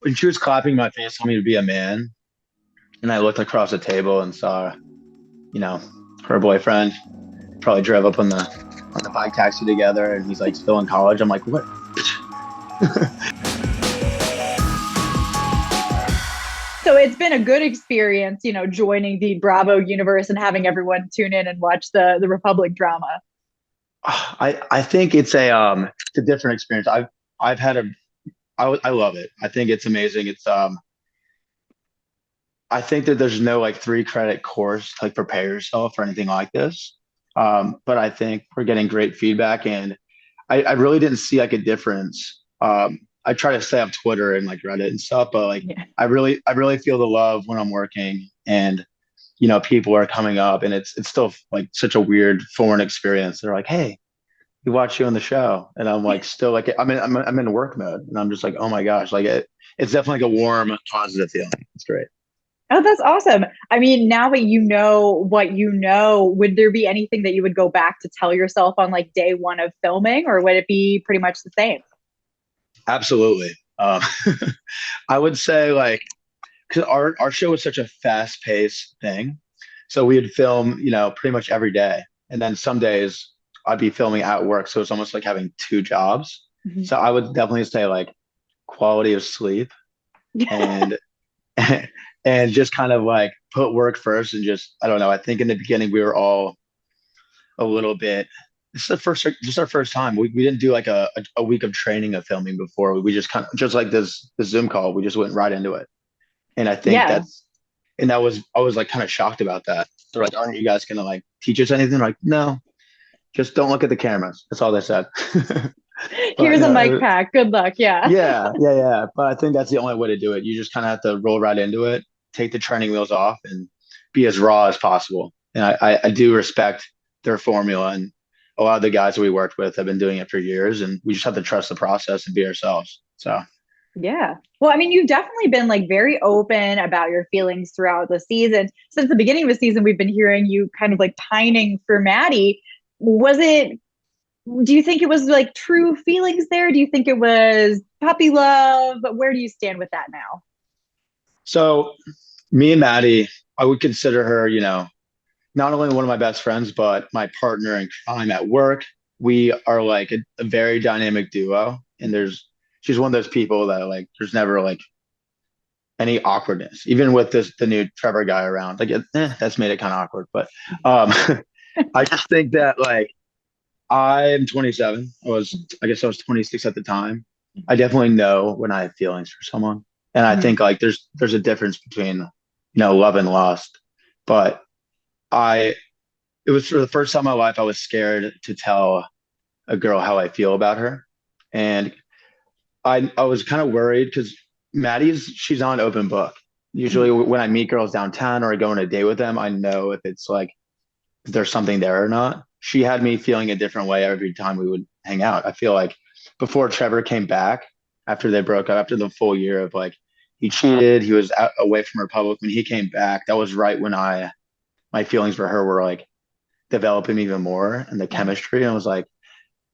when she was clapping my face, telling me to be a man, and I looked across the table and saw, you know, her boyfriend probably drove up on the bike taxi together, and he's like still in college. I'm like, what? So it's been a good experience, joining the Bravo universe and having everyone tune in and watch the Republic drama. I think it's a different experience. I've had a I love it. I think it's amazing. I think that there's no like 3 credit course to like prepare yourself or anything like this. But I think we're getting great feedback, and I really didn't see like a difference. I try to stay on Twitter and like Reddit and stuff, but like Yeah. I really feel the love when I'm working, and people are coming up, and it's still like such a weird foreign experience. They're like, "Hey, we watched you on the show," and I'm like, still like I'm in work mode, and I'm just like, oh my gosh, like it's definitely like a warm, positive feeling. It's great. Oh, that's awesome. I mean, now that you know what you know, would there be anything that you would go back to tell yourself on like day one of filming, or would it be pretty much the same? Absolutely. I would say like because our show was such a fast paced thing, so we'd film pretty much every day, and then some days I'd be filming at work, so it's almost like having 2 jobs. Mhm. So I would definitely say like quality of sleep and and just kind of like put work first, and just I don't know. I think in the beginning we were all a little bit. This is the first, just our first time. We didn't do like a week of training of filming before. We just kind of just like this Zoom call. We just went right into it, and I think Yeah. that's and that was I was like kind of shocked about that. They're like, "Aren't you guys gonna like teach us anything?" Like, no, just don't look at the cameras. That's all they said. But Here's a no, mic pack. Good luck. Yeah. yeah. But I think that's the only way to do it. You just kind of have to roll right into it, take the training wheels off, and be as raw as possible. And I do respect their formula, and a lot of the guys that we worked with have been doing it for years, and we just have to trust the process and be ourselves. So Yeah. Well, I mean, you've definitely been like very open about your feelings throughout the season. Since the beginning of the season, we've been hearing you kind of like pining for Maddie. Was it, do you think it was like true feelings there? Do you think it was puppy love? But where do you stand with that now? so me and Maddie, I would consider her, not only one of my best friends, but my partner in crime at work. We are like a very dynamic duo, and she's one of those people that like there's never like any awkwardness, even with the new Trevor guy around. Like that's made it kind of awkward, but um, I just think that like I'm 27. I guess I was 26 at the time. I definitely know when I have feelings for someone, and I Mhm. think like there's a difference between love and lust, but I it was for the first time in my life I was scared to tell a girl how I feel about her, and I was kind of worried because she's on an open book. Usually Mhm. when I meet girls downtown or I go on a date with them, I know if it's like if there's something there or not. She had me feeling a different way every time we would hang out. I feel like before Trevor came back, after they broke up, after the full year of like he cheated, he was away from Republic. When he came back, that was right when I my feelings for her were like developing even more and the chemistry. And I was like,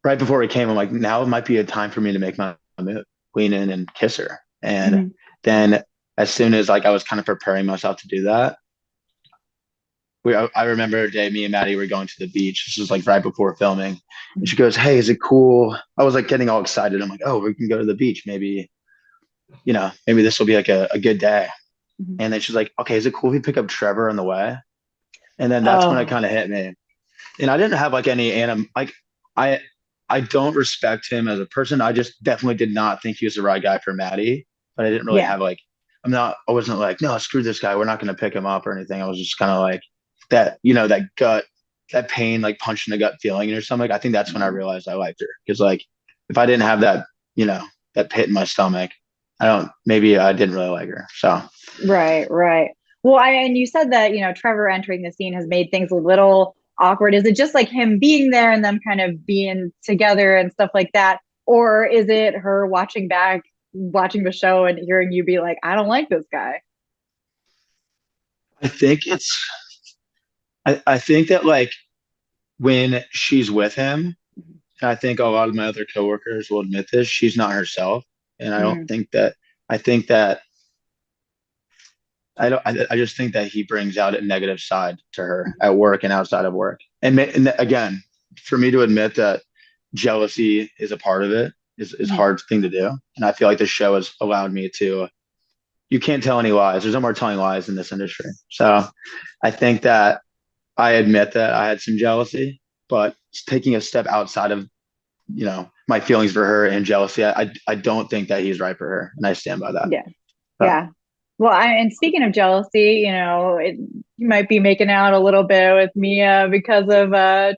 right before he came, I'm like, now might be a time for me to make my move, lean in and kiss her. And Mhm. then as soon as like I was kind of preparing myself to do that, I remember a day me and Maddie were going to the beach. This was like right before filming. And she goes, "Hey, is it cool?" I was like getting all excited. I'm like, "Oh, we can go to the beach. Maybe this will be like a good day." Mhm. And then she's like, "Okay, is it cool if we pick up Trevor on the way?" And then that's when it Oh, kind of hit me. And I didn't have like any like I I don't respect him as a person. I just definitely did not think he was the right guy for Maddie. But I didn't really yeah. have like I wasn't like, no, screw this guy. We're not gonna pick him up or anything. I was just kind of like that gut, that pain, like punch in the gut feeling in your stomach. I think that's when I realized I liked her. Because like if I didn't have you know, that pit in my stomach, maybe I didn't really like her. So Right, right. Well, and you said that, Trevor entering the scene has made things a little awkward. Is it just like him being there and them kind of being together and stuff like that? Or is it her watching the show and hearing you be like, I don't like this guy? I think I think that like when she's with him, and I think a lot of my other coworkers will admit this, she's not herself. And I don't Mm, think that I think that I just think that he brings out a negative side to her at work and outside of work. And again, for me to admit that jealousy is a part of it is Mhm. hard thing to do. And I feel like the show has allowed me to, you can't tell any lies. There's no more telling lies in this industry. So I think that I admit that I had some jealousy, but taking a step outside of, my feelings for her and jealousy, I don't think that he's right for her. And I stand by that. Yeah. So, Yeah. Well, and speaking of jealousy, you might be making out a little bit with Mia because of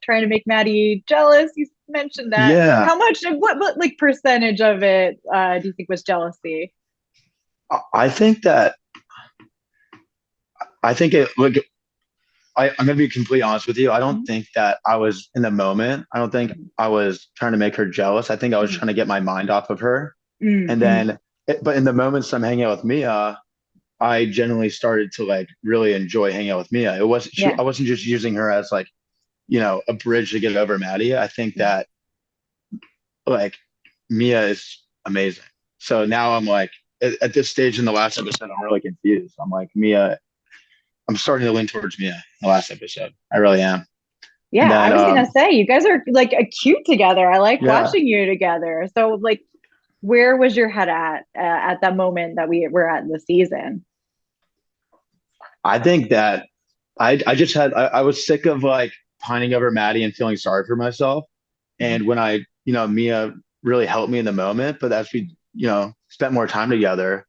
trying to make Maddie jealous. You mentioned that. yeah, How much, what like percentage of it do you think was jealousy? I think that, I think it, look, I'm going to be completely honest with you. I don't Mhm. think that I was in the moment. I don't think I was trying to make her jealous. I think I was Mhm. trying to get my mind off of her. And Mhm. then, but in the moments I'm hanging out with Mia, I generally started to like really enjoy hanging out with Mia. Yeah. I wasn't just using her as like, a bridge to get over Maddie. I think that like Mia is amazing. So now I'm like, at this stage in the last episode, I'm really confused. I'm like, Mia, I'm starting to lean towards Mia in the last episode. I really am. And Yeah, I then, was gonna say you guys are like a cute together. I like yeah, watching you together. So like, where was your head at that moment that we were at in the season? I think that I was sick of like pining over Maddie and feeling sorry for myself. Mhm. And when Mia really helped me in the moment, but as we, spent more time together,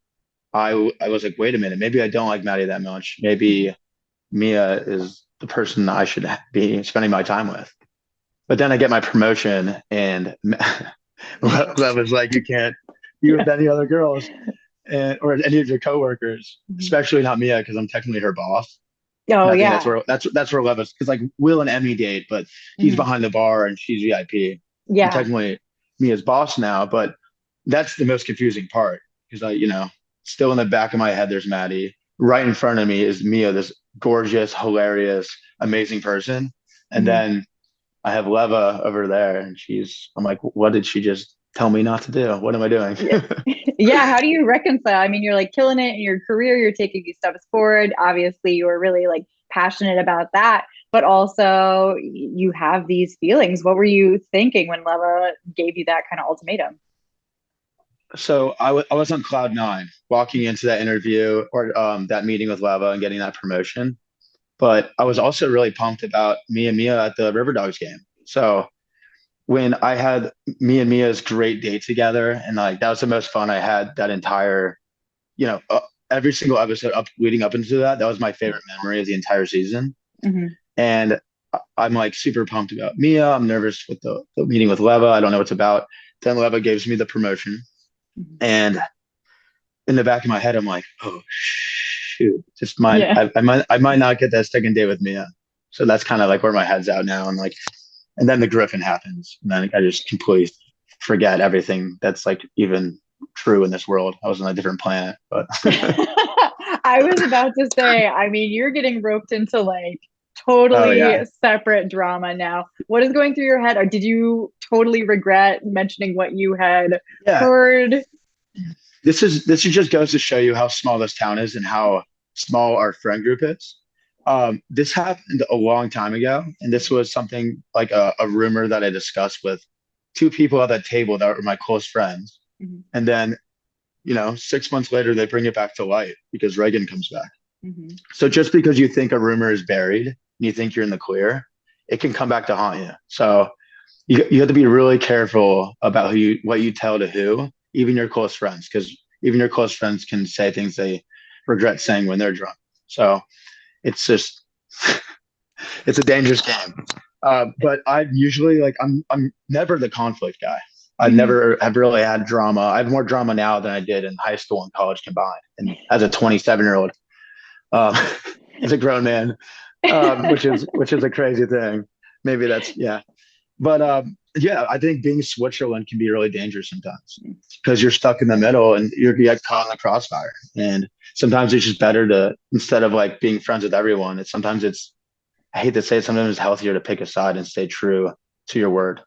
I was like, wait a minute, maybe I don't like Maddie that much. Mhm. Maybe Mia is the person I should be spending my time with. But then I get my promotion, and Lev was like, you can't be Yeah. with any other girls or any of your coworkers, Mhm. especially not Mia, because I'm technically her boss. And Oh I think yeah. that's where Levis, because like Will and Emmy date, but he's Mhm. behind the bar and she's VIP. I'm Yeah. technically Mia's boss now, but that's the most confusing part because still in the back of my head, there's Maddie. Right in front of me is Mia, this gorgeous, hilarious, amazing person. And Mhm. then I have Leva over there, and I'm like, what did she just tell me not to do? What am I doing? Yeah. Yeah. How do you reconcile? I mean, you're like killing it in your career, you're taking these steps forward. Obviously, you were really like passionate about that, but also you have these feelings. What were you thinking when Leva gave you that kind of ultimatum? So I was on cloud nine walking into that interview or that meeting with Leva and getting that promotion. But I was also really pumped about me and Mia at the River Dogs game. So when I had me and Mia's great date together, and like that was the most fun I had that entire, you know, uh, every single episode up leading up into that. That was my favorite memory of the entire season. Mhm. And I'm like super pumped about Mia. I'm nervous with the meeting with Leva. I don't know what it's about. Then Leva gives me the promotion. Mhm. And in the back of my head, I'm like, oh shoot, just Yeah. I might not get that second date with Mia. So that's kind of like where my head's at now. And like, and then the Griffin happens, and then I just completely forget everything that's like even true in this world. I was on a different planet, but I was about to say, I mean, you're getting roped into like oh totally yeah, separate drama now. What is going through your head? Or did you totally regret mentioning what you had yeah. heard? This just goes to show you how small this town is and how small our friend group is. This happened a long time ago, and this was something like a rumor that I discussed with two people at that table that were my close friends. Mhm. And then, 6 months later, they bring it back to light because Reagan comes back. Mhm. So just because you think a rumor is buried and you think you're in the clear, it can come back to haunt you. So you have to be really careful about what you tell to who, even your close friends, because even your close friends can say things they regret saying when they're drunk. So it's just it's a dangerous game. But I usually like I'm never the conflict guy. I Mhm. never have really had drama. I have more drama now than I did in high school and college combined. And as a 27-year-old, um, as a grown man, which is a crazy thing. Maybe that's yeah. But yeah, I think being Switzerland can be really dangerous sometimes because you're stuck in the middle and you get caught in the crossfire. And sometimes it's just better to instead of like being friends with everyone, it's I hate to say it, sometimes it's healthier to pick a side and stay true to your word.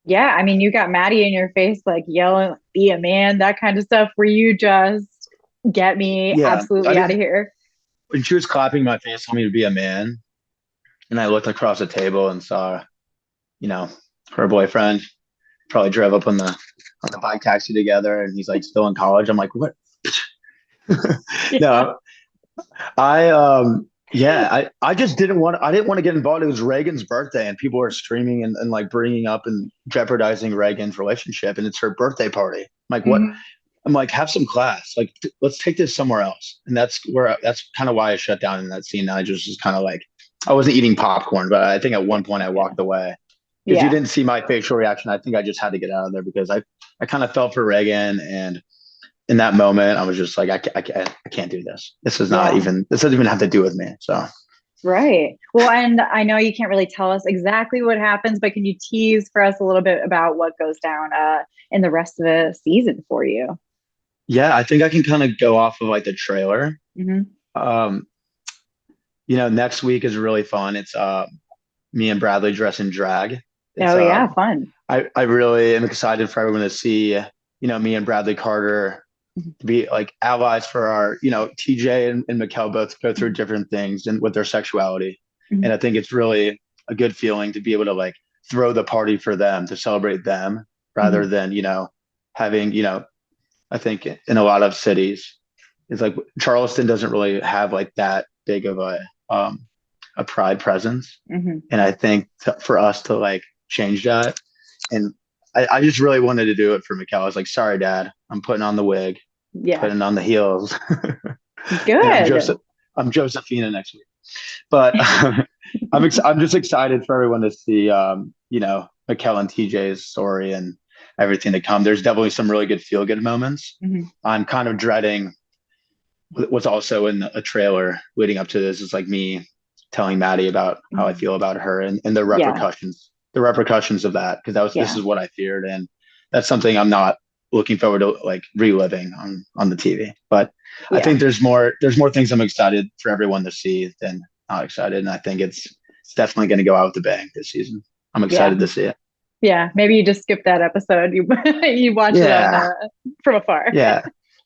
Yeah, I mean, you got Maddie in your face, like yelling, be a man, that kind of stuff. Were you just get me Yeah, I absolutely out of didn't. here? When she was clapping my face, telling me to be a man, and I looked across the table and saw, you know, her boyfriend probably drove up on the bike taxi together, and he's like still in college. I'm like, what? Yeah. No, yeah, I just I didn't want to get involved. It was Reagan's birthday and people were streaming and like bringing up and jeopardizing Reagan's relationship and it's her birthday party. I'm like, what? Mhm. I'm like, have some class. Like, let's take this somewhere else. And that's kind of why I shut down in that scene. I just was kind of like, I wasn't eating popcorn, but I think at one point I walked away because you Yeah. didn't see my facial reaction. I think I just had to get out of there because I kind of felt for Reagan and in that moment, I was just like, I can't do this. Yeah. This doesn't even have to do with me. So Right. Well, and I know you can't really tell us exactly what happens, but can you tease for us a little bit about what goes down in the rest of the season for you? yeah, I think I can kind of go off of like the trailer. Hmm. Um, next week is really fun. It's me and Bradley dress in drag. It's Oh yeah, fun. I really am excited for everyone to see, me and Bradley Carter to be like allies for our, TJ and Mikkel both go through different things and with their sexuality. And Mhm. I think it's really a good feeling to be able to like throw the party for them, to celebrate them rather Mhm. than, having, I think in a lot of cities, it's like Charleston doesn't really have like that big of a pride presence. Mhm. And I think for us to like change that, and I just really wanted to do it for Mikkel. I was like, sorry, Dad, I'm putting on the wig, Yeah. putting on the heels, and Good. I'm Josephina next week. But I'm just excited for everyone to see, Mikkel and TJ's story and everything to come. There's definitely some really good feel good moments. Mhm. I'm kind of dreading what's also in a trailer leading up to this is like me telling Maddie about how I Mhm. feel about her and Yeah. the repercussions of that because this Yeah. is what I feared and that's something I'm not looking forward to like reliving on the TV. But I Yeah. think there's more things I'm excited for everyone to see than not excited, and I think it's definitely going to go out with a bang this season. I'm Yeah. excited to see it. Yeah. Maybe you just skip that episode. You you watch it on Yeah, from afar. yeah.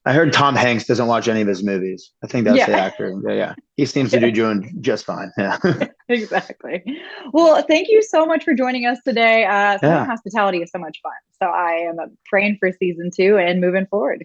I heard Tom Hanks doesn't watch any of his movies. I think that's the Yeah. actor. Yeah, yeah. He seems to Yeah. be doing just fine. Yeah. Exactly. Well, thank you so much for joining us today. Southern Yeah. hospitality is so much fun. So I am praying for season two and moving forward.